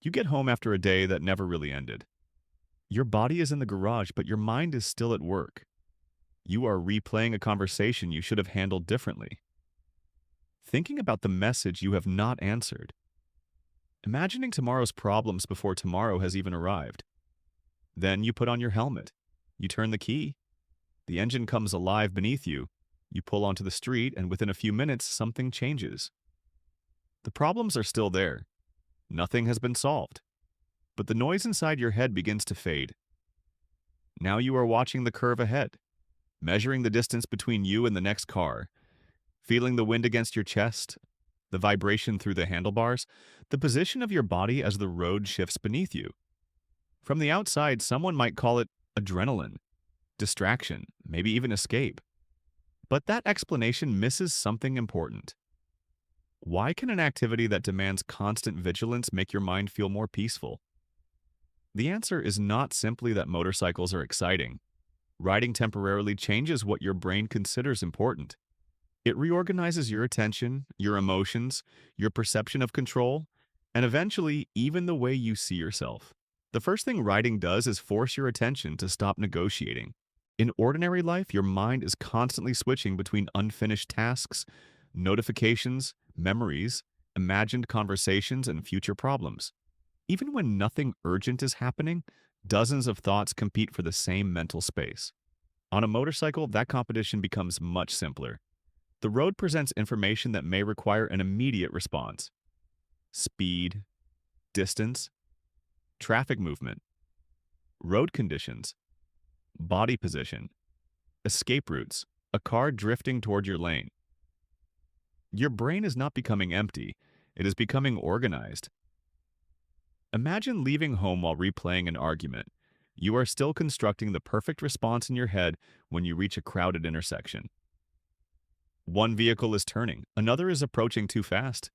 You get home after a day that never really ended. Your body is in the garage, but your mind is still at work. You are replaying a conversation you should have handled differently, thinking about the message you have not answered, imagining tomorrow's problems before tomorrow has even arrived. Then you put on your helmet. You turn the key. The engine comes alive beneath you. You pull onto the street, and within a few minutes, something changes. The problems are still there. Nothing has been solved. But the noise inside your head begins to fade. Now you are watching the curve ahead, measuring the distance between you and the next car, feeling the wind against your chest, the vibration through the handlebars, the position of your body as the road shifts beneath you. From the outside, someone might call it adrenaline, distraction, maybe even escape. But that explanation misses something important. Why can an activity that demands constant vigilance make your mind feel more peaceful? The answer is not simply that motorcycles are exciting. Riding temporarily changes what your brain considers important. It reorganizes your attention, your emotions, your perception of control, and eventually, even the way you see yourself. The first thing riding does is force your attention to stop negotiating. In ordinary life, your mind is constantly switching between unfinished tasks, notifications, memories, imagined conversations, and future problems. Even when nothing urgent is happening, dozens of thoughts compete for the same mental space. On a motorcycle, that competition becomes much simpler. The road presents information that may require an immediate response. Speed, distance, traffic movement, road conditions, body position, escape routes, a car drifting toward your lane. Your brain is not becoming empty, it is becoming organized. Imagine leaving home while replaying an argument. You are still constructing the perfect response in your head when you reach a crowded intersection. One vehicle is turning, another is approaching too fast.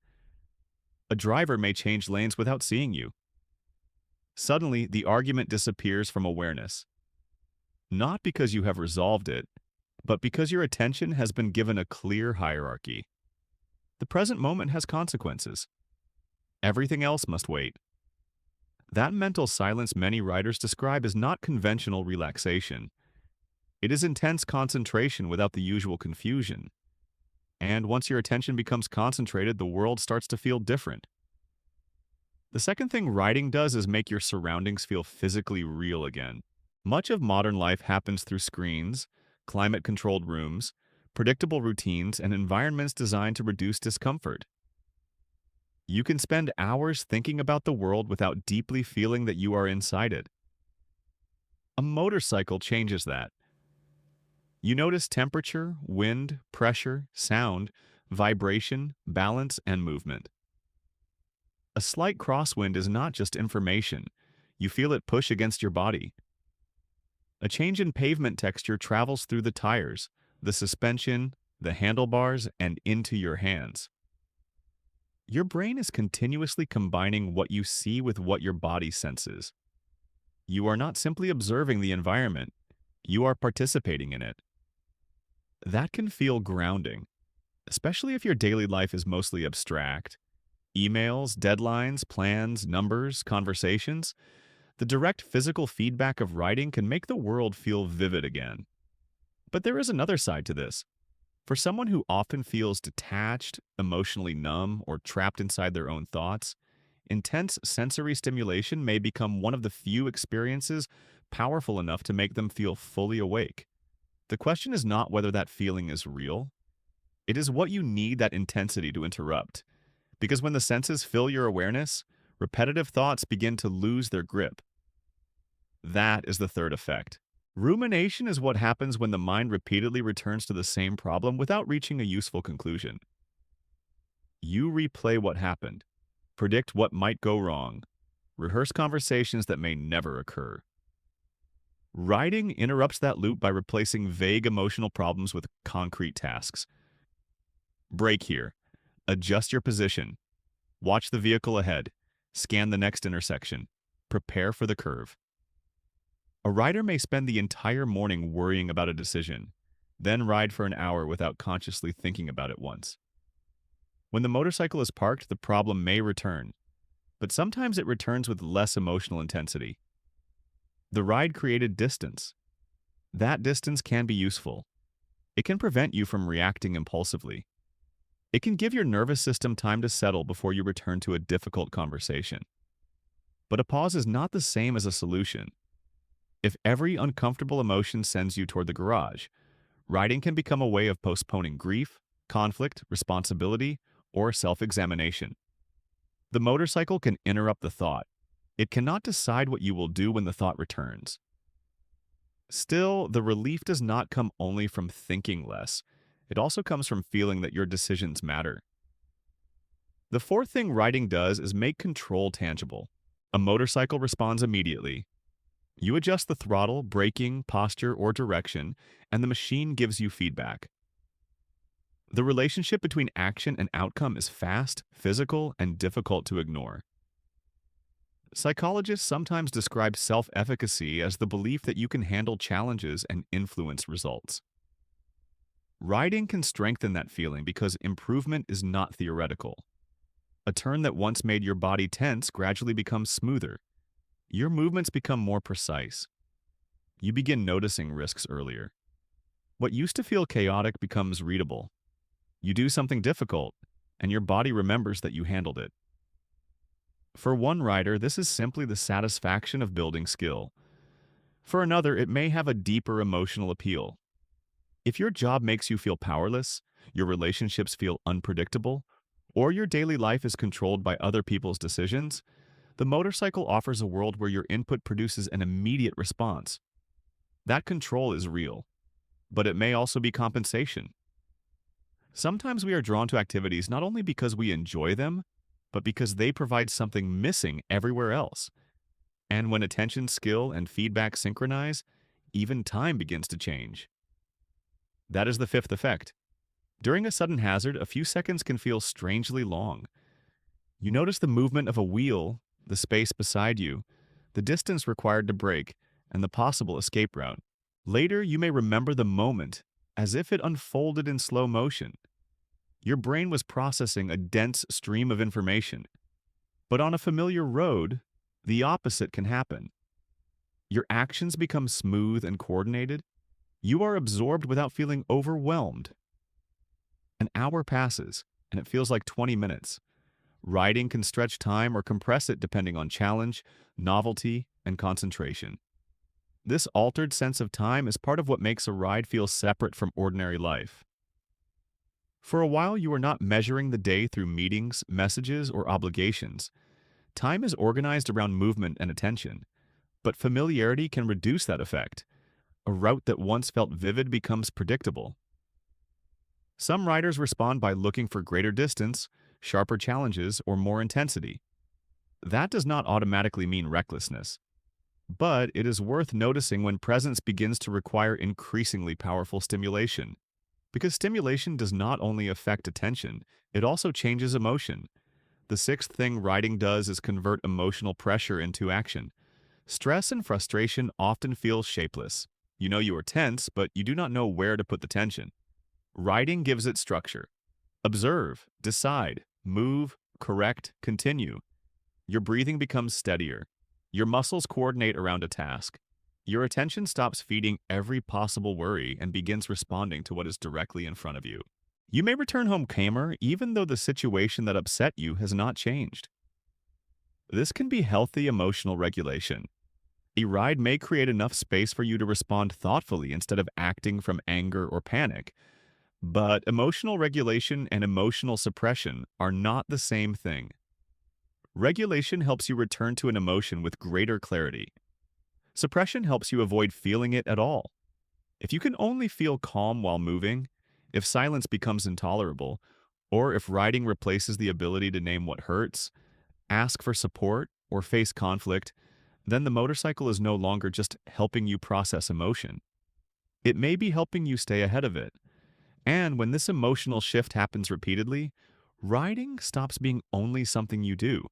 A driver may change lanes without seeing you. Suddenly, the argument disappears from awareness. Not because you have resolved it, but because your attention has been given a clear hierarchy. The present moment has consequences. Everything else must wait. That mental silence many writers describe is not conventional relaxation. It is intense concentration without the usual confusion. And once your attention becomes concentrated, the world starts to feel different. The second thing writing does is make your surroundings feel physically real again. Much of modern life happens through screens, climate-controlled rooms, predictable routines, and environments designed to reduce discomfort. You can spend hours thinking about the world without deeply feeling that you are inside it. A motorcycle changes that. You notice temperature, wind, pressure, sound, vibration, balance, and movement. A slight crosswind is not just information. You feel it push against your body. A change in pavement texture travels through the tires, the suspension, the handlebars, and into your hands. Your brain is continuously combining what you see with what your body senses. You are not simply observing the environment, you are participating in it. That can feel grounding, especially if your daily life is mostly abstract. Emails, deadlines, plans, numbers, conversations. The direct physical feedback of writing can make the world feel vivid again. But there is another side to this. For someone who often feels detached, emotionally numb, or trapped inside their own thoughts, intense sensory stimulation may become one of the few experiences powerful enough to make them feel fully awake. The question is not whether that feeling is real. It is what you need that intensity to interrupt. Because when the senses fill your awareness, repetitive thoughts begin to lose their grip. That is the third effect. Rumination is what happens when the mind repeatedly returns to the same problem without reaching a useful conclusion. You replay what happened, predict what might go wrong, rehearse conversations that may never occur. Writing interrupts that loop by replacing vague emotional problems with concrete tasks. Brake here. Adjust your position. Watch the vehicle ahead. Scan the next intersection. Prepare for the curve. A rider may spend the entire morning worrying about a decision, then ride for an hour without consciously thinking about it once. When the motorcycle is parked, the problem may return. but sometimes it returns with less emotional intensity. The ride created distance. That distance can be useful. It can prevent you from reacting impulsively. It can give your nervous system time to settle before you return to a difficult conversation. But a pause is not the same as a solution. If every uncomfortable emotion sends you toward the garage, riding can become a way of postponing grief, conflict, responsibility, or self-examination. The motorcycle can interrupt the thought. It cannot decide what you will do when the thought returns. Still, the relief does not come only from thinking less. It also comes from feeling that your decisions matter. The fourth thing riding does is make control tangible. A motorcycle responds immediately. You adjust the throttle, braking, posture, or direction, and the machine gives you feedback. The relationship between action and outcome is fast, physical, and difficult to ignore. Psychologists sometimes describe self-efficacy as the belief that you can handle challenges and influence results. Riding can strengthen that feeling because improvement is not theoretical. A turn that once made your body tense gradually becomes smoother. Your movements become more precise. You begin noticing risks earlier. What used to feel chaotic becomes readable. You do something difficult, and your body remembers that you handled it. For one rider, this is simply the satisfaction of building skill. For another, it may have a deeper emotional appeal. If your job makes you feel powerless, your relationships feel unpredictable, or your daily life is controlled by other people's decisions, the motorcycle offers a world where your input produces an immediate response. That control is real, but it may also be compensation. Sometimes we are drawn to activities not only because we enjoy them, but because they provide something missing everywhere else. And when attention, skill, and feedback synchronize, even time begins to change. That is the fifth effect. During a sudden hazard, a few seconds can feel strangely long. You notice the movement of a wheel, the space beside you, the distance required to brake, and the possible escape route. Later, you may remember the moment as if it unfolded in slow motion. Your brain was processing a dense stream of information. But on a familiar road, the opposite can happen. Your actions become smooth and coordinated. You are absorbed without feeling overwhelmed. An hour passes, and it feels like 20 minutes. Riding can stretch time or compress it depending on challenge, novelty, and concentration. This altered sense of time is part of what makes a ride feel separate from ordinary life. For a while, you are not measuring the day through meetings, messages, or obligations. Time is organized around movement and attention, but familiarity can reduce that effect. A route that once felt vivid becomes predictable. Some riders respond by looking for greater distance, sharper challenges, or more intensity. That does not automatically mean recklessness, but it is worth noticing when presence begins to require increasingly powerful stimulation. Because stimulation does not only affect attention, it also changes emotion. The sixth thing riding does is convert emotional pressure into action. Stress and frustration often feel shapeless. You know you are tense, but you do not know where to put the tension. Riding gives it structure. Observe, decide, move, correct, continue. Your breathing becomes steadier. Your muscles coordinate around a task. Your attention stops feeding every possible worry and begins responding to what is directly in front of you. You may return home calmer even though the situation that upset you has not changed. This can be healthy emotional regulation. A ride may create enough space for you to respond thoughtfully instead of acting from anger or panic. But emotional regulation and emotional suppression are not the same thing. Regulation helps you return to an emotion with greater clarity. Suppression helps you avoid feeling it at all. If you can only feel calm while moving, if silence becomes intolerable, or if riding replaces the ability to name what hurts, ask for support, or face conflict, then the motorcycle is no longer just helping you process emotion. It may be helping you stay ahead of it. And when this emotional shift happens repeatedly, riding stops being only something you do.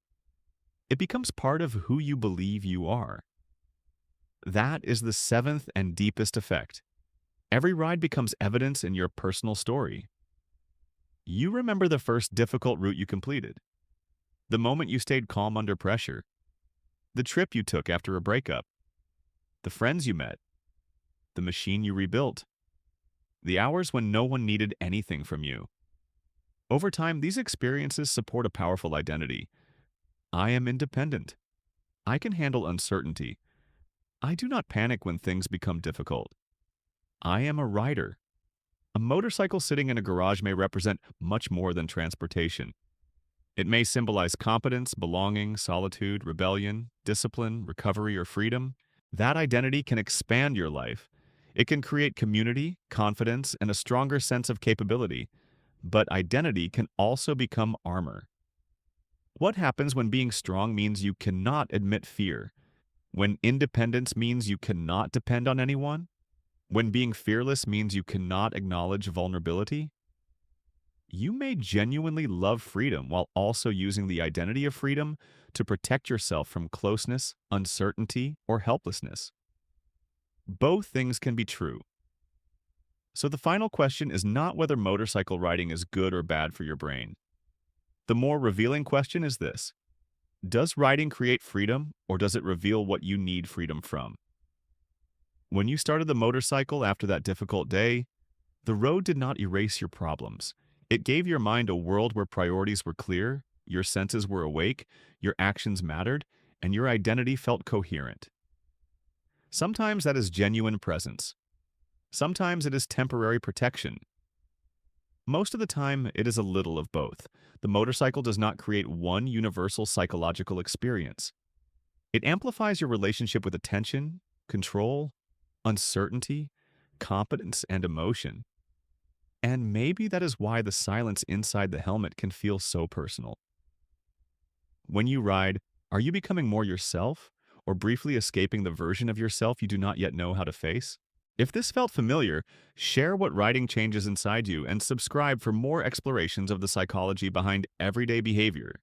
It becomes part of who you believe you are. That is the seventh and deepest effect. Every ride becomes evidence in your personal story. You remember the first difficult route you completed. The moment you stayed calm under pressure, the trip you took after a breakup, the friends you met, the machine you rebuilt, the hours when no one needed anything from you. Over time, these experiences support a powerful identity. I am independent. I can handle uncertainty. I do not panic when things become difficult. I am a rider. A motorcycle sitting in a garage may represent much more than transportation. It may symbolize competence, belonging, solitude, rebellion, discipline, recovery, or freedom. That identity can expand your life. It can create community, confidence, and a stronger sense of capability. But identity can also become armor. What happens when being strong means you cannot admit fear? When independence means you cannot depend on anyone? When being fearless means you cannot acknowledge vulnerability? You may genuinely love freedom while also using the identity of freedom to protect yourself from closeness, uncertainty, or helplessness. Both things can be true. So the final question is not whether motorcycle riding is good or bad for your brain. The more revealing question is this: does riding create freedom, or does it reveal what you need freedom from? When you started the motorcycle after that difficult day, the road did not erase your problems. It gave your mind a world where priorities were clear, your senses were awake, your actions mattered, and your identity felt coherent. Sometimes that is genuine presence. Sometimes it is temporary protection. Most of the time, it is a little of both. The motorcycle does not create one universal psychological experience. It amplifies your relationship with attention, control, uncertainty, competence, and emotion. And maybe that is why the silence inside the helmet can feel so personal. When you ride, are you becoming more yourself, or briefly escaping the version of yourself you do not yet know how to face? If this felt familiar, share what riding changes inside you and subscribe for more explorations of the psychology behind everyday behavior.